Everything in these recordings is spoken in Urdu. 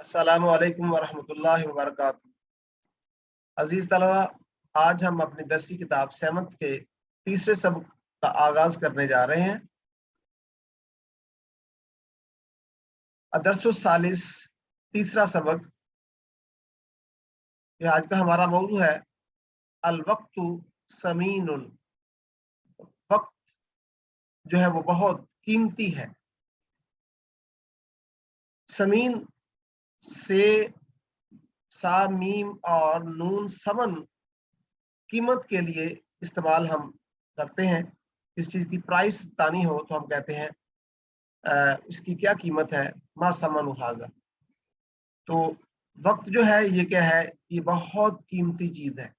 السلام علیکم ورحمۃ اللہ وبرکاتہ۔ عزیز طلبہ، آج ہم اپنی درسی کتاب سیونتھ کے تیسرے سبق کا آغاز کرنے جا رہے ہیں۔ الدرس الثالث، تیسرا سبق۔ یہ آج کا ہمارا موضوع ہے الوقت ثمین۔ وقت جو ہے وہ بہت قیمتی ہے۔ ثمین سے سا میم اور نون سمن قیمت کے لیے استعمال ہم کرتے ہیں۔ اس چیز کی پرائس بتانی ہو تو ہم کہتے ہیں اس کی کیا قیمت ہے، ما سمن حاضر۔ تو وقت جو ہے یہ کیا ہے، یہ بہت قیمتی چیز ہے۔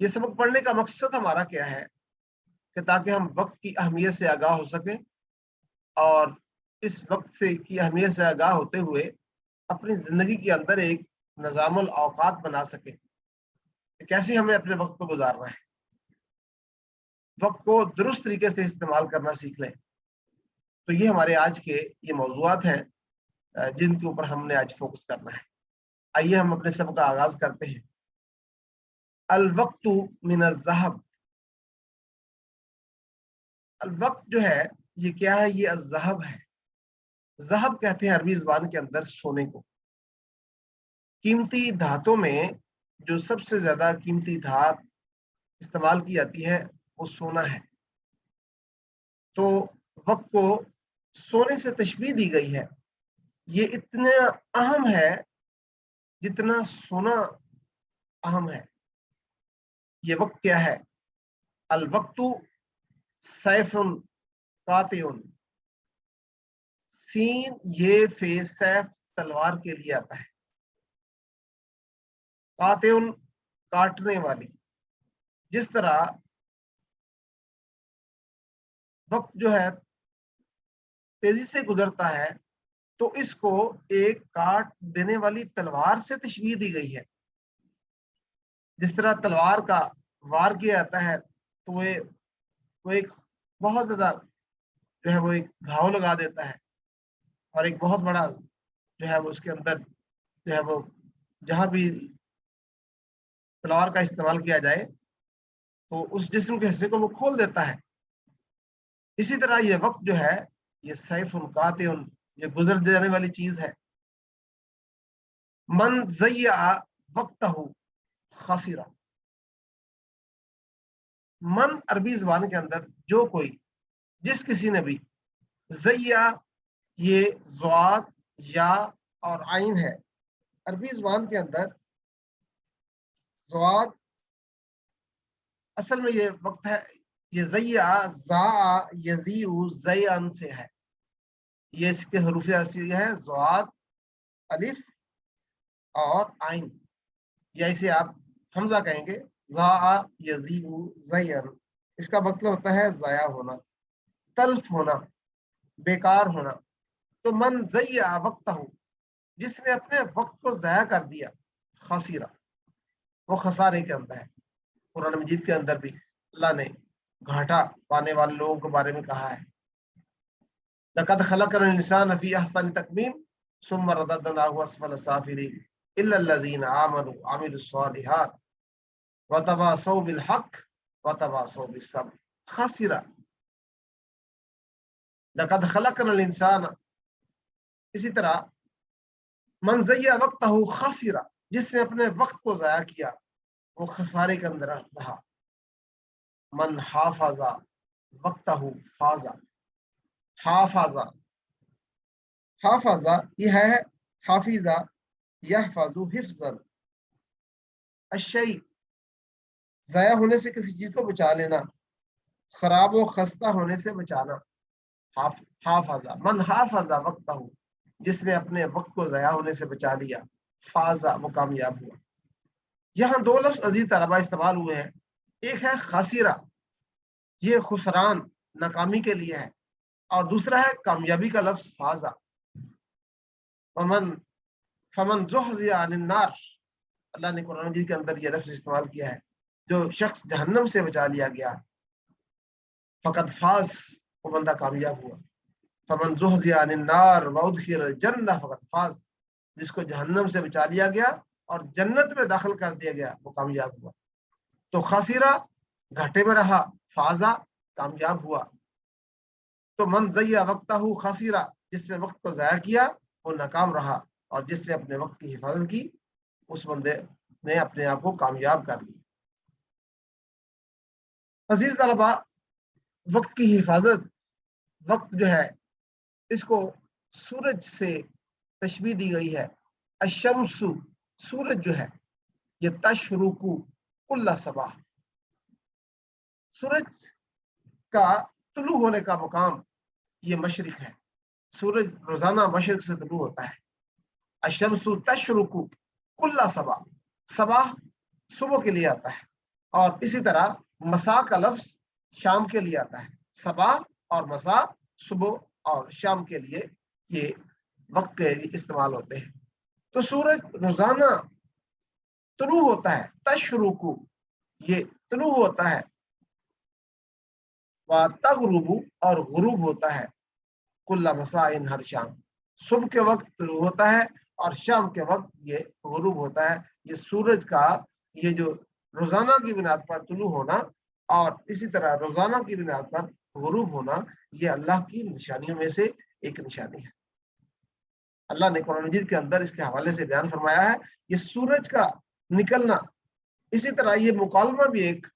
یہ سبق پڑھنے کا مقصد ہمارا کیا ہے کہ تاکہ ہم وقت کی اہمیت سے آگاہ ہو سکیں اور اس وقت سے کی اہمیت سے آگاہ ہوتے ہوئے اپنی زندگی کے اندر ایک نظام الاوقات بنا سکیں کہ کیسے ہمیں اپنے وقت کو گزارنا ہے، وقت کو درست طریقے سے استعمال کرنا سیکھ لیں۔ تو یہ ہمارے آج کے یہ موضوعات ہیں جن کے اوپر ہم نے آج فوکس کرنا ہے۔ آئیے ہم اپنے سبق کا آغاز کرتے ہیں۔ الوقت من الذهب۔ الوقت جو ہے یہ کیا ہے، یہ الذهب ہے۔ ذهب کہتے ہیں عربی زبان کے اندر سونے کو۔ قیمتی دھاتوں میں جو سب سے زیادہ قیمتی دھات استعمال کی جاتی ہے وہ سونا ہے۔ تو وقت کو سونے سے تشبیہ دی گئی ہے۔ یہ اتنا اہم ہے جتنا سونا اہم ہے۔ یہ وقت کیا ہے؟ الوقت سیف قاطع۔ سین یہ فے سیف تلوار کے لیے آتا ہے، قاطع کاٹنے والی۔ جس طرح وقت جو ہے تیزی سے گزرتا ہے تو اس کو ایک کاٹ دینے والی تلوار سے تشبیہ دی گئی ہے۔ جس طرح تلوار کا وار کیا جاتا ہے تو وہ ایک بہت زیادہ جو ہے وہ ایک گھاؤ لگا دیتا ہے اور ایک بہت بڑا جو ہے وہ اس کے اندر جو ہے وہ جہاں بھی تلوار کا استعمال کیا جائے تو اس جسم کے حصے کو وہ کھول دیتا ہے۔ اسی طرح یہ وقت جو ہے یہ سیف قاطع، یہ گزر جانے والی چیز ہے۔ من ضیع وقتہ خسر۔ من عربی زبان کے اندر جو کوئی، جس کسی نے بھی، ضیع یہ ضاد یا اور عین ہے۔ عربی زبان کے اندر ضاد اصل میں یہ وقت ہے، یہ ضیع زا یزیع زیئن سے ہے۔ یہ اس کے حروف اصلی ہے ضاد، الف اور عین، یا اسے آپ حمزہ کہیں گے زا یزیع زیئن۔ اس کا مطلب ہوتا ہے ضائع ہونا، تلف ہونا، بیکار ہونا۔ تو من ضیع وقتہ، جس نے اپنے وقت کو ضائع کر دیا، خسیرہ، وہ خسارے کے اندر ہے۔ قرآن مجید کے اندر بھی اللہ نے گھاٹا پانے والے لوگوں کے بارے میں کہا ہے، لقد خلقنا الانسان فی احسن تقویم ثم رددناه اسفل سافلین الا الذین آمنوا وعملوا الصالحات وتواصوا بالحق وتواصوا بالصبر خسرا۔ لقد خلقنا الانسان، اسی طرح من ضیع وقتہ خسرا، جس نے اپنے وقت کو ضائع کیا وہ خسارے کے اندر رہا۔ من حافظ وقتہ فاز۔ حافظ، حافظ یہ ہے حافظہ یحفظ حفظا، الشیء ضائع ہونے سے کسی چیز کو بچا لینا، خراب و خستہ ہونے سے بچانا۔ حافظ، من حافظ وقتہ، جس نے اپنے وقت کو ضائع ہونے سے بچا لیا، فاز وہ کامیاب ہوا۔ یہاں دو لفظ عزیز طلبہ استعمال ہوئے ہیں، ایک ہے خاسرہ، یہ خسران ناکامی کے لیے ہے، اور دوسرا ہے کامیابی کا لفظ فازا۔ فمن زحزح عن النار، اللہ نے قرآن مجید کے اندر یہ لفظ استعمال کیا ہے، جو شخص جہنم سے بچا لیا گیا، فقد فاز، وہ بندہ کامیاب ہوا۔ فمن زحزح عن النار وادخل الجنہ فقد فاز، جس کو جہنم سے بچا لیا گیا اور جنت میں داخل کر دیا گیا وہ کامیاب ہوا. تو خسیرہ گھاٹے میں رہا، فازا کامیاب ہوا. تو من ضیع وقتہ خسیرہ، جس نے وقت کو ضائع کیا وہ ناکام رہا، اور جس نے اپنے وقت کی حفاظت کی اس بندے نے اپنے آپ کو کامیاب کر لیا. عزیز طلبا، وقت کی حفاظت، وقت جو ہے اس کو سورج سے تشبیہ دی گئی ہے. الشمس، سورج جو ہے یہ تشرق کل صباح، سورج کا طلوع ہونے کا مقام یہ مشرق ہے. سورج روزانہ مشرق سے طلوع ہوتا ہے. الشمس تشرق کل صباح، صباح صبح کے لیے آتا ہے، اور اسی طرح مساء کا لفظ شام کے لیے آتا ہے. صباح اور مساء صبح اور شام کے لیے یہ وقت کے استعمال ہوتے ہیں. تو سورج روزانہ طلوع ہوتا ہے، تشرق یہ طلوع ہوتا ہے، وتغرب اور غروب ہوتا ہے کل مساء ہر شام. صبح کے وقت طلوع ہوتا ہے اور شام کے وقت یہ غروب ہوتا ہے. یہ سورج کا یہ جو روزانہ کی بنیاد پر طلوع ہونا اور اسی طرح روزانہ کی بنیاد پر غروب ہونا یہ اللہ کی نشانیوں میں سے ایک نشانی ہے. اللہ نے قرآن مجید کے اندر اس کے حوالے سے بیان فرمایا ہے یہ سورج کا نکلنا. اسی طرح یہ مکالمہ بھی ایک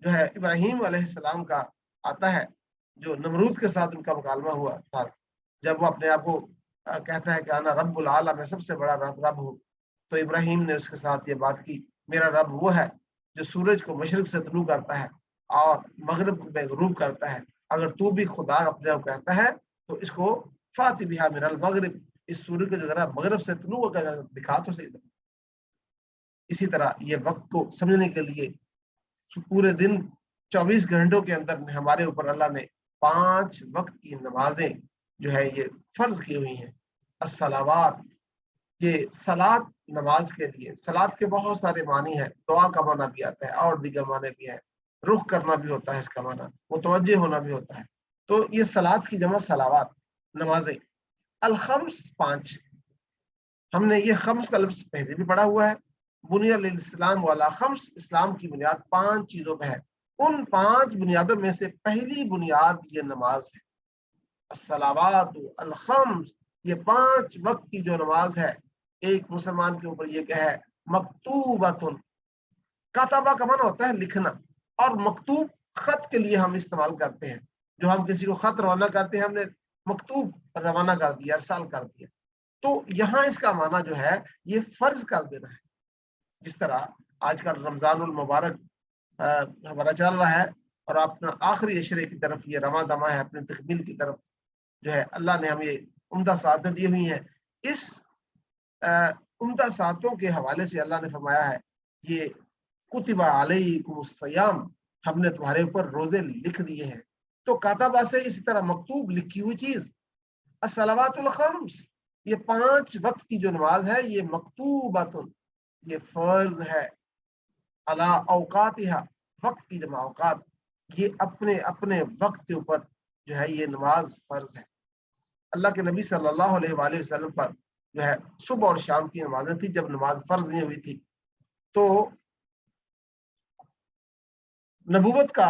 جو ہے ابراہیم علیہ السلام کا آتا ہے، جو نمرود کے ساتھ ان کا مکالمہ ہوا تھا جب وہ اپنے آپ کو کہتا ہے کہ انا رب العالم، میں سب سے بڑا رب ہوں. تو ابراہیم نے اس کے ساتھ یہ بات کی، میرا رب وہ ہے جو سورج کو مشرق سے طلوع کرتا ہے اور مغرب میں غروب کرتا ہے. اگر تو بھی خدا اپنے آپ کہتا ہے تو اس کو فاتی بہا من المغرب، اس سورج کو جو ذرا مغرب سے طلوع ہو کر دکھا تو صحیح. اسی طرح یہ وقت کو سمجھنے کے لیے پورے دن 24 گھنٹوں کے اندر ہمارے اوپر اللہ نے 5 وقت کی نمازیں جو ہے یہ فرض کی ہوئی ہیں. الصلوات، یہ صلات نماز کے لیے، صلات کے بہت سارے معنی ہیں. دعا کا معنی بھی آتا ہے اور دیگر معنی بھی ہیں. رخ کرنا بھی ہوتا ہے اس کا معنی، متوجہ ہونا بھی ہوتا ہے. تو یہ صلات کی جمع صلوات، نمازیں. الخمس، 5. ہم نے یہ خمس کا لفظ پہلے بھی پڑھا ہوا ہے. بنی الاسلام والا خمس، اسلام کی بنیاد 5 چیزوں پہ ہے. ان 5 بنیادوں میں سے پہلی بنیاد یہ نماز ہے. الصلوات الخمس، یہ 5 وقت کی جو نماز ہے ایک مسلمان کے اوپر یہ کہ ہے مکتوبۃ. کاتبہ کا معنی ہوتا ہے لکھنا، اور مکتوب خط کے لیے ہم استعمال کرتے ہیں. جو ہم کسی کو خط روانہ کرتے ہیں ہم نے مکتوب روانہ کر دیا، ارسال کر دیا. تو یہاں اس کا معنی جو ہے یہ فرض کر دینا ہے. جس طرح آج کل رمضان المبارک ہمارا چل رہا ہے اور اپنا آخری عشرے کی طرف یہ رواں دما ہے، اپنے تکمیل کی طرف جو ہے اللہ نے ہمیں عمدہ سعادتیں دی ہوئی ہیں. اس عمدہ سعادتوں کے حوالے سے اللہ نے فرمایا ہے یہ کتب علیکم الصیام، ہم نے تمہارے اوپر روزے لکھ دیے ہیں. تو کاتبہ سے اسی طرح مکتوب، لکھی ہوئی چیز. الصلوات الخمس، یہ 5 وقت کی جو نماز ہے یہ مکتوبۃ، یہ فرض ہے. علی اوقاتہا، وقت کی جمع اوقات، یہ اپنے اپنے وقت کے اوپر جو ہے یہ نماز فرض ہے. اللہ کے نبی صلی اللہ علیہ وآلہ وسلم پر جو ہے صبح اور شام کی نمازیں تھی جب نماز فرض نہیں ہوئی تھی. تو نبوت کا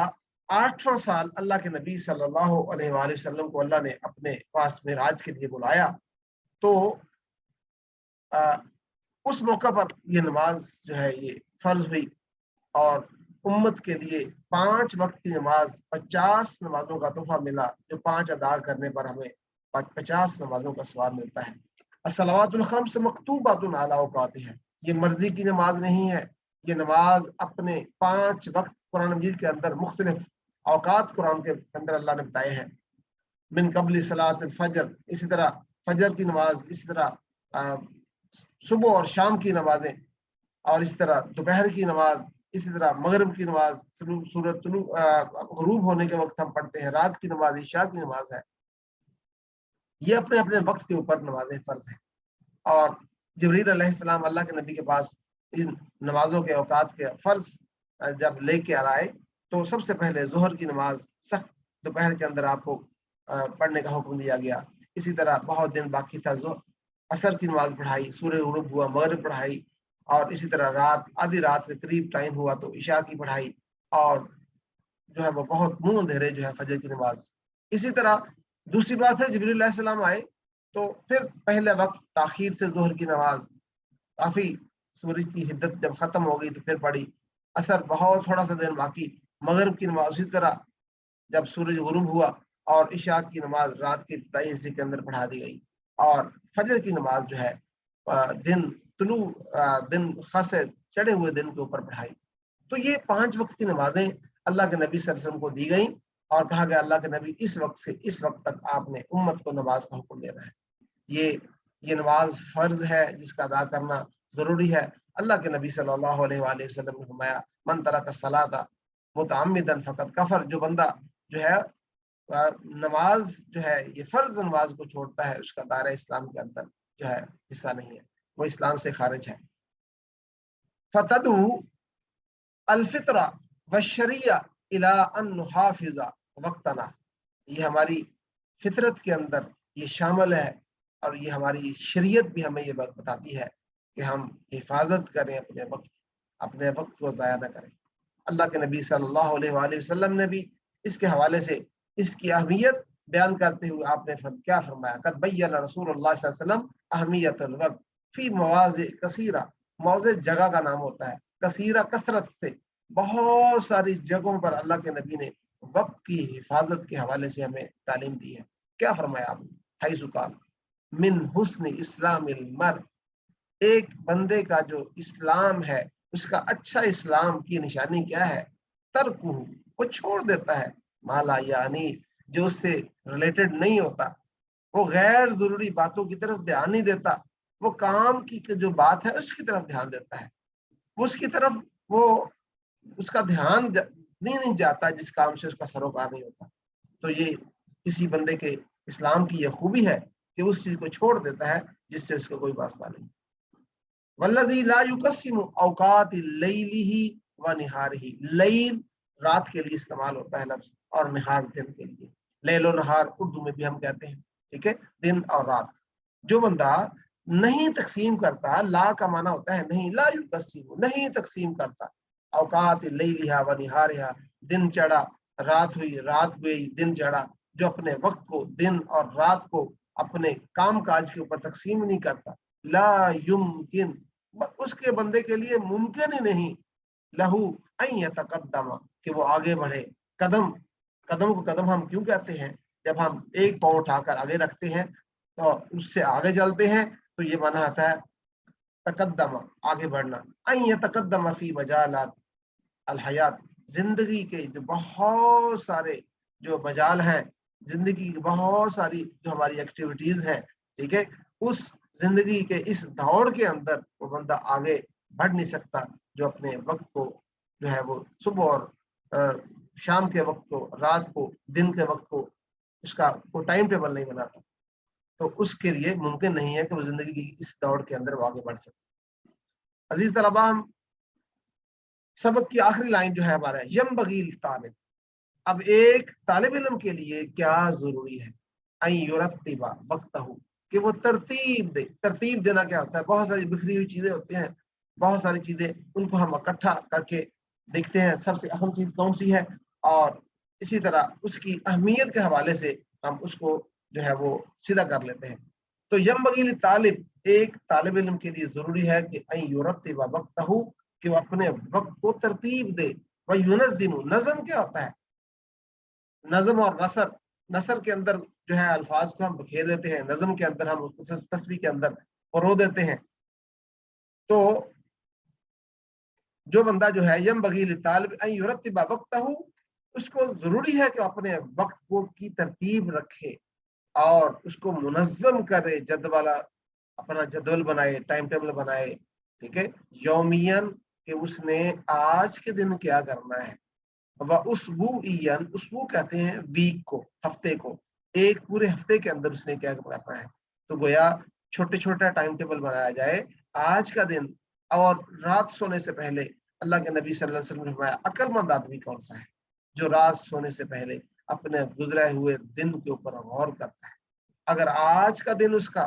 8واں سال اللہ کے نبی صلی اللہ علیہ وآلہ وسلم کو اللہ نے اپنے پاس معراج کے لیے بلایا. تو اس موقع پر یہ نماز جو ہے یہ فرض ہوئی، اور امت کے لیے 5 وقت کی نماز 50 نمازوں کا تحفہ ملا، جو 5 ادا کرنے پر ہمیں 50 نمازوں کا ثواب ملتا ہے. الصلوات الخمس مکتوبۃ علی اوقاتہا، یہ مرضی کی نماز نہیں ہے. یہ نماز اپنے 5 وقت قرآن مجید کے اندر مختلف اوقات قرآن کے اندر اللہ نے بتائے ہیں. من قبل صلاۃ الفجر، اسی طرح فجر کی نماز، اسی طرح صبح اور شام کی نمازیں، اور اسی طرح دوپہر کی نماز، اسی طرح مغرب کی نماز، سورج غروب ہونے کے وقت ہم پڑھتے ہیں. رات کی نماز عشاء کی نماز ہے. یہ اپنے اپنے وقت کے اوپر نمازیں فرض ہیں. اور جبریل علیہ السلام اللہ کے نبی کے پاس ان نمازوں کے اوقات کے فرض جب لے کے آئے تو سب سے پہلے ظہر کی نماز سخت دوپہر کے اندر آپ کو پڑھنے کا حکم دیا گیا. اسی طرح بہت دن باقی تھا عصر کی نماز پڑھائی، سورج غروب ہوا مغرب پڑھائی، اور اسی طرح رات آدھی رات کے قریب ٹائم ہوا تو عشاء کی پڑھائی، اور جو ہے وہ بہت منہ اندھیرے جو ہے فجر کی نماز. اسی طرح دوسری بار پھر جبریل علیہ السلام آئے تو پھر پہلے وقت تاخیر سے ظہر کی نماز کافی سورج کی حدت جب ختم ہو گئی تو پھر پڑھی. عصر بہت تھوڑا سا دن باقی مغرب کی نماز اسی طرح جب سورج غروب ہوا، اور عشاء کی نماز رات کے ابتدائی حصے کے اندر پڑھا دی گئی، اور فجر کی نماز جو ہے دن طلوع دن خاصے چڑھے ہوئے دن کے اوپر پڑھائی. تو یہ 5 وقت کی نمازیں اللہ کے نبی صلی اللہ علیہ وسلم کو دی گئیں، اور کہا گیا اللہ کے نبی اس وقت سے اس وقت تک آپ نے امت کو نماز کا حکم دینا ہے. یہ نماز فرض ہے جس کا ادا کرنا ضروری ہے. اللہ کے نبی صلی اللہ علیہ وآلہ وسلم نے فرمایا من ترک الصلاۃ متعمدا فقد کفر، جو بندہ جو ہے نماز جو ہے یہ فرض نماز کو چھوڑتا ہے اس کا دائرہ اسلام کے اندر جو ہے حصہ نہیں ہے، وہ اسلام سے خارج ہے. فتدعو الفطرہ والشریعہ الی ان نحافظ وقتنا، یہ ہماری فطرت کے اندر یہ شامل ہے، اور یہ ہماری شریعت بھی ہمیں یہ بات بتاتی ہے کہ ہم حفاظت کریں اپنے وقت کو ضائع نہ کریں. اللہ کے نبی صلی اللہ علیہ وآلہ وسلم نے بھی اس کے حوالے سے اس کی اہمیت بیان کرتے ہوئے آپ نے کیا فرمایا، قد بین رسول اللہ صلی اللہ علیہ وسلم اہمیت الوقت فی مواضع کثیرہ. موضع جگہ کا نام ہوتا ہے، کثیرہ کثرت سے، بہت ساری جگہوں پر اللہ کے نبی نے وقت کی حفاظت کے حوالے سے ہمیں تعلیم دی ہے. کیا فرمایا آپ نے، حیث قال من حسن اسلام المرء، ایک بندے کا جو اسلام ہے اس کا اچھا اسلام کی نشانی کیا ہے، ترکہ، وہ چھوڑ دیتا ہے، مالا یعنی، جو اس سے ریلیٹڈ نہیں ہوتا، وہ غیر ضروری باتوں کی طرف دھیان نہیں دیتا، وہ کام کی جو بات ہے اس کی طرف دھیان دیتا ہے، اس کی طرف وہ اس کا دھیان نہیں جاتا جس کام سے اس کا سروکار نہیں ہوتا. تو یہ کسی بندے کے اسلام کی یہ خوبی ہے کہ اس چیز کو چھوڑ دیتا ہے جس سے اس کا کوئی واسطہ نہیں. والذی لا یقسم اوقات لیلہ و نہارہ، لیل رات کے لیے استعمال ہوتا ہے لفظ، اور نہار دن کے لیے. لیل و نہار اردو میں بھی ہم کہتے ہیں، ٹھیک ہے، دن اور رات. جو بندہ نہیں تقسیم کرتا، لا کا معنی ہوتا ہے نہیں، لا یقسم، نہیں تقسیم کرتا، اوقات لیلہ و نہارہ، دن چڑھا رات ہوئی، رات گئی دن چڑھا، جو اپنے وقت کو دن اور رات کو اپنے کام کاج کے اوپر تقسیم نہیں کرتا، لا یمکن، اس کے بندے کے لیے ممکن ہی نہیں، لہو ان یتقدم، کہ وہ آگے بڑھے. قدم کو قدم ہم کیوں کہتے ہیں، جب ہم ایک پاؤں اٹھا کر آگے رکھتے ہیں تو اس سے آگے چلتے ہیں تو یہ معنی آتا ہے تقدم، آگے بڑھنا. ان یتقدم فی مجالات الحیات، زندگی کے جو بہت سارے جو مجال ہیں، زندگی کی بہت ساری جو ہماری ایکٹیویٹیز ہیں، ٹھیک ہے، اس زندگی کے اس دوڑ کے اندر وہ بندہ آگے بڑھ نہیں سکتا جو اپنے وقت کو جو ہے وہ صبح اور شام کے وقت کو، رات کو، دن کے وقت کو، اس کا کوئی ٹائم ٹیبل نہیں بناتا، تو اس کے لیے ممکن نہیں ہے کہ وہ زندگی کی اس دوڑ کے اندر وہ آگے بڑھ سکے. عزیز طلباء، ہم سبق کی آخری لائن جو ہے ہمارا ینبغی للطالب، اب ایک طالب علم کے لیے کیا ضروری ہے، ان یرتب وقتہ، کہ وہ ترتیب دے. ترتیب دینا کیا ہوتا ہے، بہت ساری بکھری ہوئی چیزیں ہوتی ہیں، بہت ساری چیزیں، ان کو ہم اکٹھا کر کے دیکھتے ہیں سب سے اہم چیز کون سی ہے، اور اسی طرح اس کی اہمیت کے حوالے سے ہم اس کو جو ہے وہ سیدھا کر لیتے ہیں. تو ینبغی للطالب، ایک طالب علم کے لیے ضروری ہے کہ ان یرتب وقتہ، کہ وہ اپنے وقت کو ترتیب دے. وینظم، نظم کیا ہوتا ہے، نظم اور نثر، نثر کے اندر جو ہے الفاظ کو ہم بکھیر دیتے ہیں، نظم کے اندر ہم تسبیح کے اندر پرو دیتے ہیں. تو جو بندہ جو ہے ینبغی للطالب ان یرتب وقتہ، اس کو ضروری ہے کہ اپنے وقت کو کی ترتیب رکھے اور اس کو منظم کرے، جدول، اپنا جدول بنائے، ٹائم ٹیبل بنائے، ٹھیک ہے، یومین، کہ اس نے آج کے دن کیا کرنا ہے، واسبوعین، اسبوع کہتے ہیں ویک کو، ہفتے کو، ایک پورے ہفتے کے اندر اس نے کیا کرنا ہے. تو گویا چھوٹے چھوٹا ٹائم ٹیبل بنایا جائے. آج کا دن اور رات سونے سے پہلے اللہ کے نبی صلی اللہ علیہ وسلم نے فرمایا عقل مند آدمی کون سا ہے، جو رات سونے سے پہلے اپنے گزرے ہوئے دن کے اوپر غور کرتا ہے. اگر آج کا دن اس کا